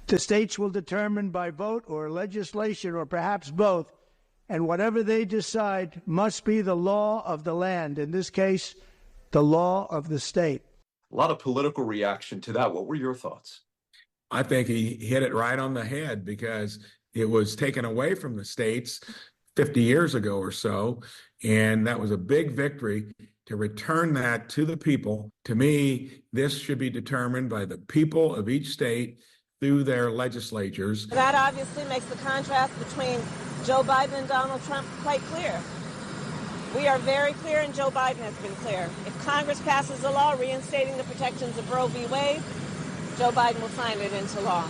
The states will determine by vote or legislation or perhaps both, and whatever they decide must be the law of the land, in this case, the law of the state. A lot of political reaction to that. What were your thoughts? I think he hit it right on the head because it was taken away from the states 50 years ago or so, and that was a big victory to return that to the people. To me, this should be determined by the people of each state through their legislatures. That obviously makes the contrast between Joe Biden and Donald Trump quite clear. We are very clear, and Joe Biden has been clear. If Congress passes a law reinstating the protections of Roe v. Wade, Joe Biden will sign it into law.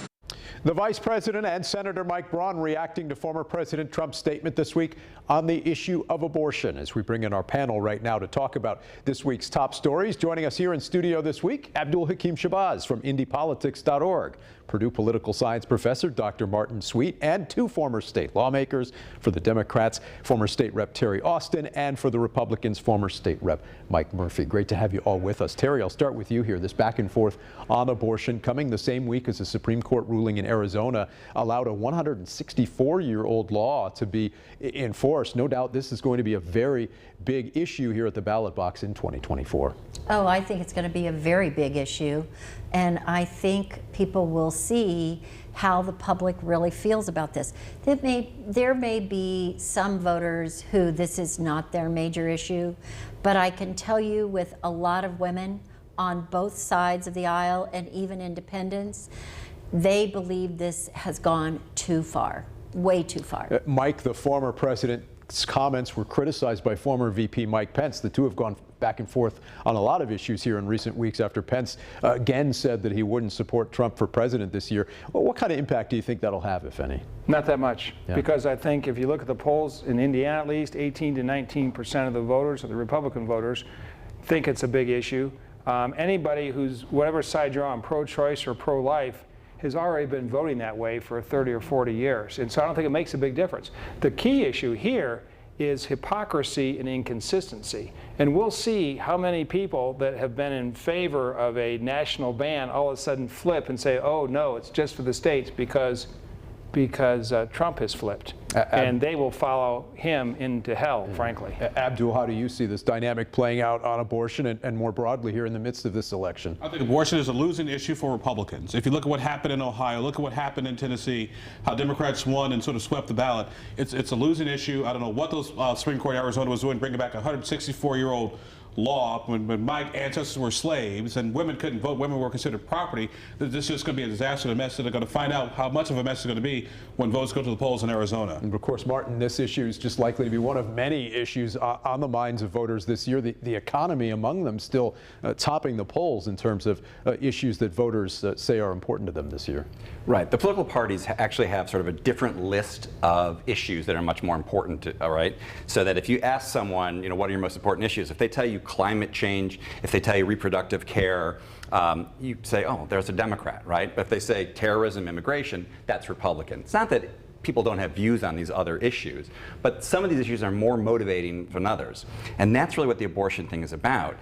The Vice President and Senator Mike Braun reacting to former President Trump's statement this week on the issue of abortion. As we bring in our panel right now to talk about this week's top stories, joining us here in studio this week, Abdul Hakim Shabazz from IndyPolitics.org, Purdue political science professor Dr. Martin Sweet, and two former state lawmakers. For the Democrats, former State Rep Terry Austin, and for the Republicans, former State Rep Mike Murphy. Great to have you all with us. Terry, I'll start with you here. This back and forth on abortion coming the same week as a Supreme Court ruling in Arizona allowed a 164-year-old law to be enforced. No doubt this is going to be a very big issue here at the ballot box in 2024. Oh, I think it's going to be a very big issue, and I think people will see how the public really feels about this. There may be some voters who this is not their major issue, but I can tell you with a lot of women on both sides of the aisle and even independents, they believe this has gone too far, way too far. Mike, the former president's comments were criticized by former VP Mike Pence. The two have gone back and forth on a lot of issues here in recent weeks after Pence again said that he wouldn't support Trump for president this year. Well, what kind of impact do you think that'll have, if any? Not that much, because I think if you look at the polls in Indiana, at least 18 to 19% of the voters, or the Republican voters, think it's a big issue. Anybody who's, whatever side you're on, pro-choice or pro-life, has already been voting that way for 30 or 40 years. And so I don't think it makes a big difference. The key issue here is hypocrisy and inconsistency. And we'll see how many people that have been in favor of a national ban all of a sudden flip and say, oh no, it's just for the states because Trump has flipped. And they will follow him into hell, frankly. Abdul, how do you see this dynamic playing out on abortion and more broadly here in the midst of this election? I think abortion is a losing issue for Republicans. If you look at what happened in Ohio, look at what happened in Tennessee, how Democrats won and sort of swept the ballot. It's a losing issue. I don't know what those Supreme Court in Arizona was doing, bringing back a 164-year-old law when my ancestors were slaves and women couldn't vote, women were considered property. This is just going to be a disaster, a mess, and they're going to find out how much of a mess it's going to be when votes go to the polls in Arizona. And of course, Martin, this issue is just likely to be one of many issues on the minds of voters this year. The economy among them still topping the polls in terms of issues that voters say are important to them this year. Right. The political parties actually have sort of a different list of issues that are much more important to, all right? So that if you ask someone, you know, what are your most important issues? If they tell you climate change, if they tell you reproductive care, you say, oh, there's a Democrat, right? But if they say terrorism, immigration, that's Republican. It's not that people don't have views on these other issues, but some of these issues are more motivating than others. And that's really what the abortion thing is about.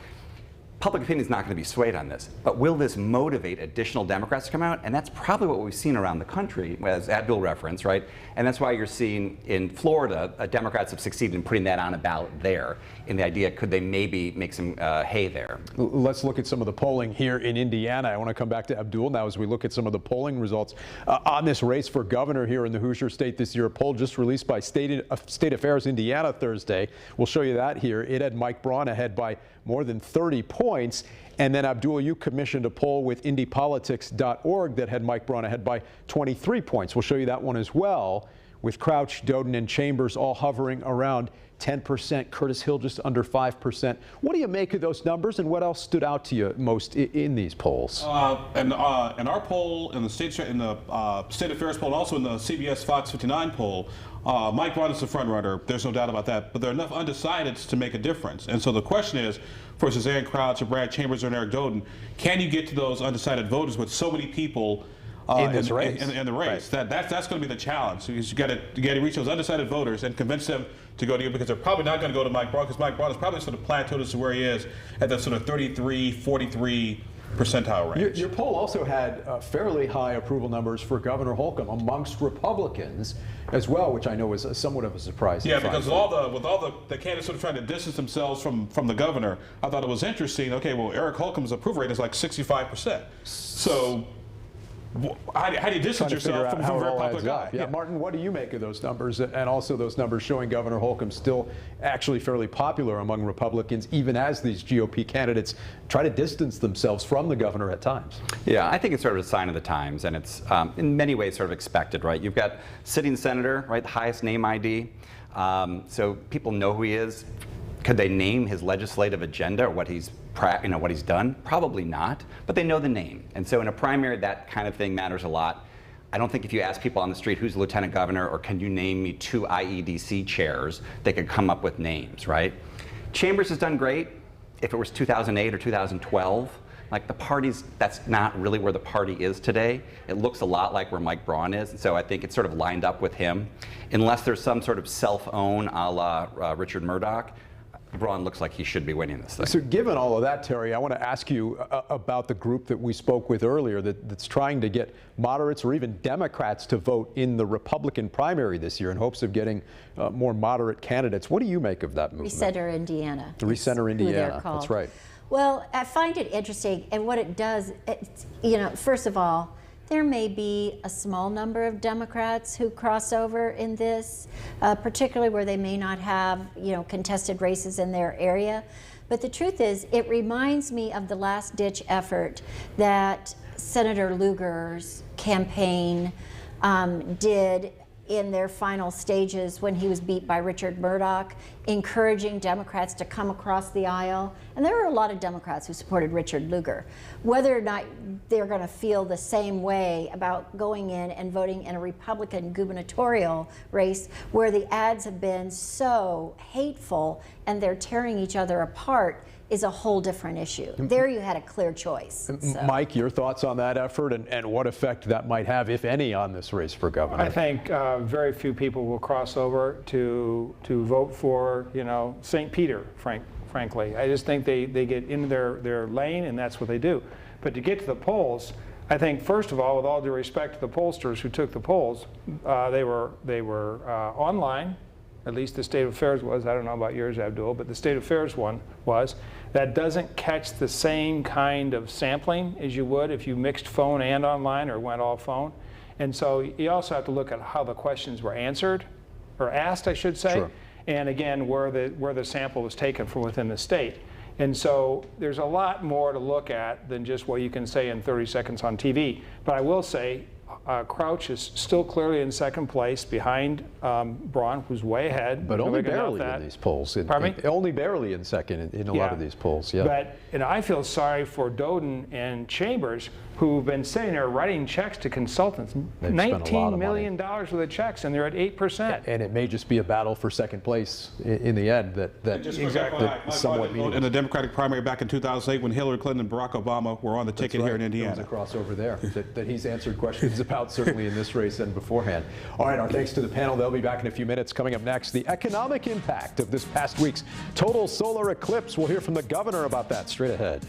Public opinion is not going to be swayed on this, but will this motivate additional Democrats to come out? And that's probably what we've seen around the country, as Abdul referenced, right? And that's why you're seeing in Florida, Democrats have succeeded in putting that on a ballot there, in the idea, could they maybe make some hay there? Let's look at some of the polling here in Indiana. I want to come back to Abdul now as we look at some of the polling results on this race for governor here in the Hoosier State this year. A poll just released by State Affairs Indiana Thursday. We'll show you that here. It had Mike Braun ahead by more than 30 points. And then, Abdul, you commissioned a poll with IndyPolitics.org that had Mike Braun ahead by 23 points. We'll show you that one as well, with Crouch, Doden, and Chambers all hovering around 10%, Curtis Hill just under 5%. What do you make of those numbers, and what else stood out to you most in these polls? In our poll, in the State Affairs poll, and also in the CBS Fox 59 poll, Mike Braun is the front runner. There's no doubt about that. But there are enough undecideds to make a difference. And so the question is, for Suzanne Crouch, or Brad Chambers, or Eric Doden, can you get to those undecided voters with so many people in this race? In the race. Right. That's going to be the challenge. So you got to reach those undecided voters and convince them to go to you, because they're probably not going to go to Mike Braun, because Mike Braun is probably sort of plateaued as to where he is at that sort of 33, 43 percentile range. Your poll also had fairly high approval numbers for Governor Holcomb amongst Republicans as well, which I know is somewhat of a surprise. Yeah, because with all the candidates sort of trying to distance themselves from the governor, I thought it was interesting. Okay, well, Eric Holcomb's approval rate is like 65%. So how do you distance yourself from a very popular guy? Yeah, Martin, what do you make of those numbers, and also those numbers showing Governor Holcomb still actually fairly popular among Republicans, even as these GOP candidates try to distance themselves from the governor at times? Yeah, I think it's sort of a sign of the times, and it's in many ways sort of expected, right? You've got sitting senator, right, the highest name ID, so people know who he is. Could they name his legislative agenda or what he's what he's done? Probably not, but they know the name. And so in a primary, that kind of thing matters a lot. I don't think if you ask people on the street who's lieutenant governor or can you name me 2 IEDC chairs, they could come up with names, right? Chambers has done great. If it was 2008 or 2012, like the party's, that's not really where the party is today. It looks a lot like where Mike Braun is, and so I think it's sort of lined up with him. Unless there's some sort of self-own a la Richard Murdoch, Braun looks like he should be winning this thing. So given all of that, Terry, I want to ask you about the group that we spoke with earlier that's trying to get moderates or even Democrats to vote in the Republican primary this year in hopes of getting more moderate candidates. What do you make of that movement? Recenter Indiana. Recenter Indiana, that's right. Well, I find it interesting, and what it does, you know, first of all, there may be a small number of Democrats who cross over in this, particularly where they may not have, you know, contested races in their area. But the truth is, it reminds me of the last-ditch effort that Senator Lugar's campaign did in their final stages when he was beat by Richard Murdoch, encouraging Democrats to come across the aisle. And there were a lot of Democrats who supported Richard Lugar. Whether or not they're going to feel the same way about going in and voting in a Republican gubernatorial race where the ads have been so hateful and they're tearing each other apart is a whole different issue. There you had a clear choice. So. Mike, your thoughts on that effort and what effect that might have, if any, on this race for governor? I think very few people will cross over to vote for, you know, St. Peter, frankly. I just think they get into their lane and that's what they do. But to get to the polls, I think, first of all, with all due respect to the pollsters who took the polls, they were online. At least the State Affairs was. I don't know about yours, Abdul, but the State Affairs one was. That doesn't catch the same kind of sampling as you would if you mixed phone and online or went all phone. And so you also have to look at how the questions were answered, or asked, I should say, sure. And again, where the sample was taken from within the state. And so there's a lot more to look at than just what you can say in 30 seconds on TV. But I will say, Crouch is still clearly in second place behind Braun, who's way ahead. But only barely in these polls. Pardon me? Only barely in second in a lot of these polls, yeah. But I feel sorry for Doden and Chambers, who've been sitting there writing checks to consultants. They've $19 million worth of checks, and they're at 8%. And it may just be a battle for second place in the end that somewhat meaningless. In the Democratic primary back in 2008 when Hillary Clinton and Barack Obama were on the ticket here in Indiana. There was a crossover there that he's answered questions about, certainly in this race and beforehand. All right, our thanks to the panel. They'll be back in a few minutes. Coming up next, the economic impact of this past week's total solar eclipse. We'll hear from the governor about that straight ahead.